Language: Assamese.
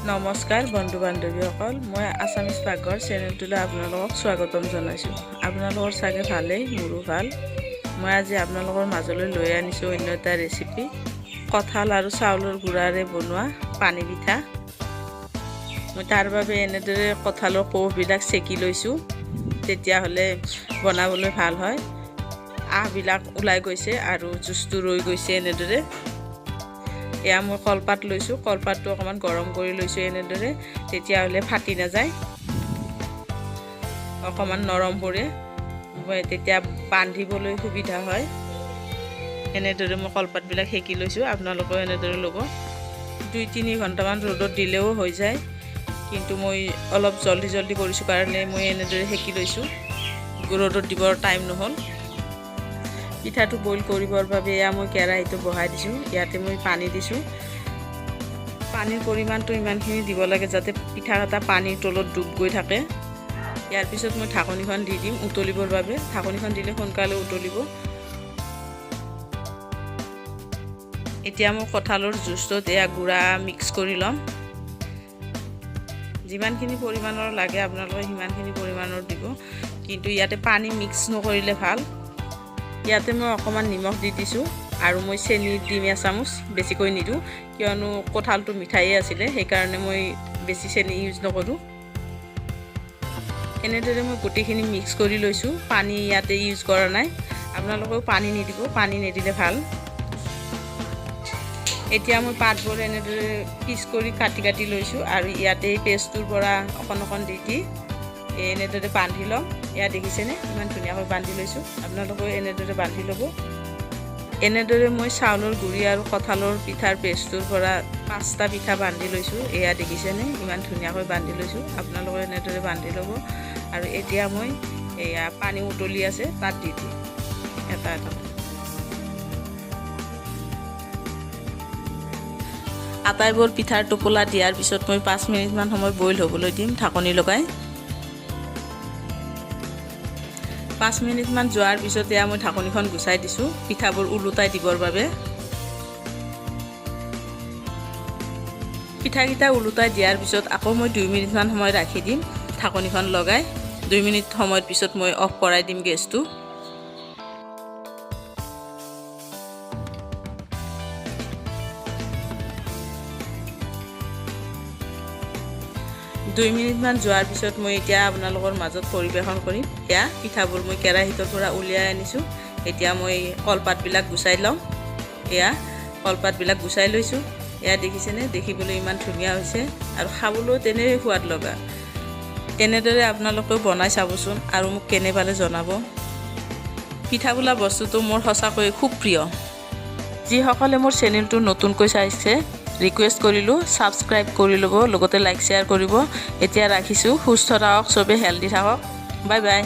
নমস্কাৰ বন্ধু বান্ধৱীসকল, মই আছামিজ পাকঘৰ চেনেলটোলৈ আপোনালোকক স্বাগতম জনাইছোঁ। আপোনালোকৰ চাগে ভালেই, মোৰো ভাল। মই আজি আপোনালোকৰ মাজলৈ লৈ আনিছোঁ অন্য এটা ৰেচিপি, কঁঠাল আৰু চাউলৰ গুড়াৰে বনোৱা পানী পিঠা। মই তাৰ বাবে এনেদৰে কঁঠালৰ কোহবিলাক চেকি লৈছোঁ, তেতিয়াহ'লে বনাবলৈ ভাল হয়। আহবিলাক ওলাই গৈছে আৰু জুচটো ৰৈ গৈছে এনেদৰে। এয়া মই কলপাত লৈছোঁ, কলপাতটো অকণমান গৰম কৰি লৈছোঁ এনেদৰে, তেতিয়াহ'লে ফাটি নাযায়, অকণমান নৰম পৰে, তেতিয়া বান্ধিবলৈ সুবিধা হয়। এনেদৰে মই কলপাতবিলাক সেকি লৈছোঁ, আপোনালোকেও এনেদৰে ল'ব। 2-3 ঘণ্টামান ৰ'দত দিলেও হৈ যায়, কিন্তু মই অলপ জল্দি কৰিছোঁ কাৰণে মই এনেদৰে সেকি লৈছোঁ, ৰ'দত দিবৰ টাইম নহ'ল। পিঠাটো বইল কৰিবৰ বাবে এয়া মই কেৰাহীটো বহাই দিছোঁ, ইয়াতে মই পানী দিছোঁ। পানীৰ পৰিমাণটো ইমানখিনি দিব লাগে যাতে পিঠাকেইটা পানীৰ তলত ডুব গৈ থাকে। ইয়াৰ পিছত মই ঢাকনিখন দি দিম উতলিবৰ বাবে, ঢাকনিখন দিলে সোনকালে উতলিব। এতিয়া মই কঁঠালৰ জুচটোত এয়া গুড়া মিক্স কৰি ল'ম। যিমানখিনি পৰিমাণৰ লাগে আপোনালোকে সিমানখিনি পৰিমাণৰ দিব, কিন্তু ইয়াতে পানী মিক্স নকৰিলে ভাল। ইয়াতে মই অকণমান নিমখ দি দিছোঁ আৰু মই চেনি দিম এচামুচ, বেছিকৈ নিদিওঁ, কিয়নো কঁঠালটো মিঠায়ে আছিলে, সেইকাৰণে মই বেছি চেনি ইউজ নকৰোঁ। এনেদৰে মই গোটেইখিনি মিক্স কৰি লৈছোঁ, পানী ইয়াতে ইউজ কৰা নাই। আপোনালোকেও পানী নিদিব, পানী নিদিলে ভাল। এতিয়া মই পাতবোৰ এনেদৰে পিচ কৰি কাটি লৈছোঁ আৰু ইয়াতে পেষ্টটোৰ পৰা অকণ দি এনেদৰে বান্ধি ল'ম। এয়া দেখিছেনে, ইমান ধুনীয়াকৈ বান্ধি লৈছোঁ, আপোনালোকেও এনেদৰে বান্ধি ল'ব। এনেদৰে মই চাউলৰ গুড়ি আৰু কঁঠালৰ পিঠাৰ পেষ্টটোৰ পৰা 5টা পিঠা বান্ধি লৈছোঁ। এয়া দেখিছেনে, ইমান ধুনীয়াকৈ বান্ধি লৈছোঁ, আপোনালোকে এনেদৰে বান্ধি ল'ব। আৰু এতিয়া মই এয়া পানী উতলি আছে তাত দি দিম এটা। আটাইবোৰ পিঠাৰ টোপোলা দিয়াৰ পিছত মই 5 মিনিটমান সময় বইল হ'বলৈ দিম ঢাকনি লগাই। 5 মিনিটমান যোৱাৰ পিছত এয়া মই ঢাকনিখন গুচাই দিছোঁ পিঠাবোৰ ওলোটাই দিবৰ বাবে। পিঠাকেইটা ওলোটাই দিয়াৰ পিছত আকৌ মই 2 মিনিটমান সময় ৰাখি দিম ঢাকনিখন লগাই। 2 মিনিট সময়ৰ পিছত মই অফ কৰাই দিম গেছটো। দুই মিনিটমান যোৱাৰ পিছত মই এতিয়া আপোনালোকৰ মাজত পৰিৱেশন কৰিম। এয়া পিঠাবোৰ মই কেৰাহীটোৰ পৰা উলিয়াই আনিছোঁ। এতিয়া মই কলপাতবিলাক গুচাই লওঁ। এয়া কলপাতবিলাক গুচাই লৈছোঁ। এয়া দেখিছেনে, দেখিবলৈ ইমান ধুনীয়া হৈছে আৰু খাবলৈও তেনেই সোৱাদ লগা। এনেদৰে আপোনালোকেও বনাই চাবচোন আৰু মোক কেনে পালে জনাব। পিঠা বোলা বস্তুটো মোৰ সঁচাকৈ খুব প্ৰিয়। যিসকলে মোৰ চেনেলটো নতুনকৈ চাইছে ৰিকুৱেষ্ট কৰিলোঁ ছাবস্ক্ৰাইব কৰি ল'ব, লগতে লাইক শ্বেয়াৰ কৰিব। এতিয়া ৰাখিছোঁ, সুস্থ থাকক, চবেই হেল্ডি থাকক। Bye bye.